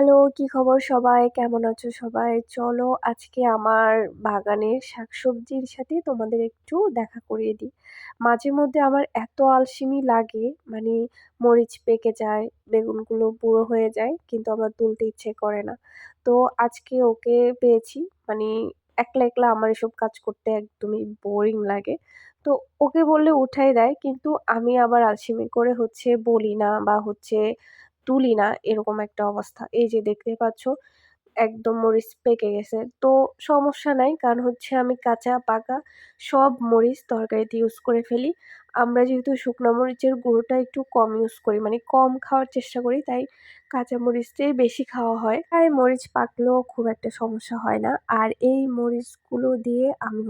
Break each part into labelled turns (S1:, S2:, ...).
S1: Hello, কি খবর সবাই? কেমন আছো সবাই? চলো আজকে আমার বাগানের শাকসবজির সাথে তোমাদের একটু দেখা করিয়ে দিই। মাঝে মধ্যে আমার এত আলসেমি লাগে, মানে মরিচ পেকে যায়, বেগুনগুলো বুড়ো হয়ে যায়, কিন্তু আমার তুলতে ইচ্ছে করে না। তো আজকে ওকে পেয়েছি, মানে একলা একলা আমার এসব কাজ করতে একদমই বোরিং লাগে। তো ওকে বললে উঠাই দেয়, কিন্তু আমি আবার আলসেমি করে বলি না বা তুলি না, এরকম একটা অবস্থা। এই যে দেখতে পাচ্ছ একদম মরিচ পেকে গেছে। তো সমস্যা নাই, কারণ আমি কাঁচা পাকা সব মরিচ তরকারিতে ইউজ করে ফেলি। আমরা যেহেতু শুকনো মরিচের গুঁড়োটা একটু কম ইউজ করি, মানে কম খাওয়ার চেষ্টা করি, তাই কাঁচা মরিচটাই বেশি খাওয়া হয়। তাই মরিচ পাকলেও খুব একটা সমস্যা হয় না। আর এই মরিচগুলো দিয়ে আমি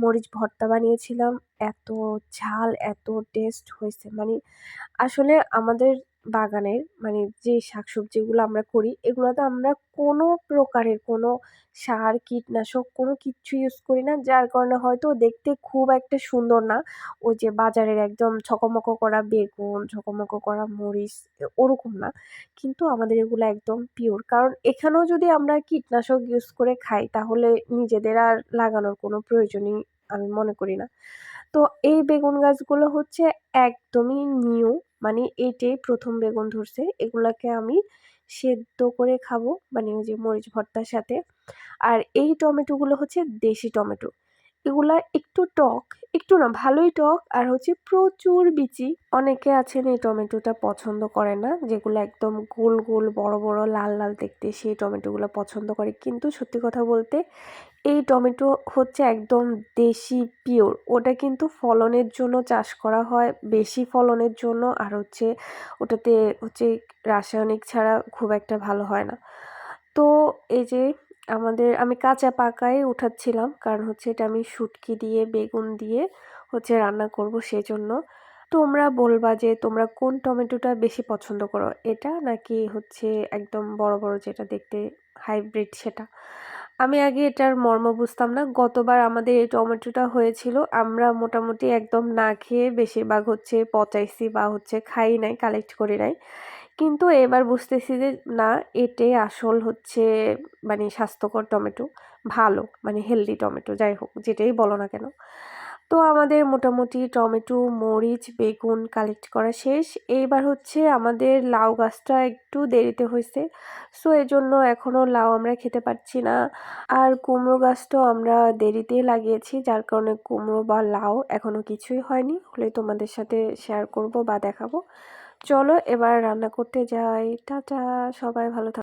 S1: মরিচ ভর্তা বানিয়েছিলাম। এত ঝাল, এত টেস্ট হয়েছে, মানে আসলে আমাদের বাগানের মানে যে শাকসবজিগুলো আমরা করি, এগুলোতে আমরা কোনো প্রকারের কোনো সার, কীটনাশক কোনো কিচ্ছু ইউজ করি না। যার কারণে হয়তো দেখতে খুব একটা সুন্দর না। ওই যে বাজারের একদম ছকমক করা বেগুন, ছকমক করা মরিচ ওরকম না। কিন্তু আমাদের এগুলো একদম পিওর। কারণ এখানেও যদি আমরা কীটনাশক ইউজ করে খাই, তাহলে নিজেদের আর লাগানোর কোনো প্রয়োজনই আমি মনে করি না। তো এই বেগুন গাছগুলো একদমই নিউ, মানে এইটাই ১ম বেগুন ধরছে। এগুলাকে আমি সেদ্ধ করে খাবো, মানে ওই যে মরিচ ভর্তার সাথে। আর এই টমেটোগুলো দেশি টমেটো। এগুলা একটু টক, একটু না ভালোই টক, আর প্রচুর বিচি। অনেকে আছেন এই টমেটোটা পছন্দ করে না, যেগুলো একদম গোল গোল বড় বড় লাল লাল দেখতে, সেই টমেটোগুলো পছন্দ করে। কিন্তু সত্যি কথা বলতে এই টমেটো একদম দেশি পিওর। ওটা কিন্তু ফলনের জন্য চাষ করা হয়, বেশি ফলনের জন্য। আর ওটাতে রাসায়নিক ছাড়া খুব একটা ভালো হয় না। তো এই যে আমি কাঁচা পাকাই উঠাচ্ছিলাম, কারণ এটা আমি শুটকি দিয়ে বেগুন দিয়ে রান্না করব, সেজন্য। তোমরা বলবা যে তোমরা কোন টমেটোটা বেশি পছন্দ করো, এটা নাকি একদম বড় বড় যেটা দেখতে হাইব্রিড সেটা? আমি আগে এটার মর্ম বুঝতাম না। গতবার আমাদের এই টমেটোটা হয়েছিল, আমরা মোটামুটি একদম না খেয়ে বেশিরভাগ পচাইছি বা খাই নাই, কালেক্ট করি নাই। কিন্তু এবার বুঝতেছি যে না, এটাই আসল মানে স্বাস্থ্যকর টমেটো, ভালো মানে হেলদি টমেটো, যাই হোক যেটাই বলো না কেন। তো আমাদের মোটামুটি টমেটো, মরিচ, বেগুন কালেক্ট করা শেষ। এইবার আমাদের লাউ গাছটা একটু দেরিতে হয়েছে, সো এজন্য এখনো লাউ আমরা খেতে পারছি না। আর কুমড়ো গাছটাও আমরা দেরিতেই লাগিয়েছি, যার কারণে কুমড়ো বা লাউ এখনো কিছুই হয়নি। হলে তোমাদের সাথে শেয়ার করব বা দেখাবো। চলো এবার রান্না করতে যাই। টাটা, সবাই ভালো থাকো।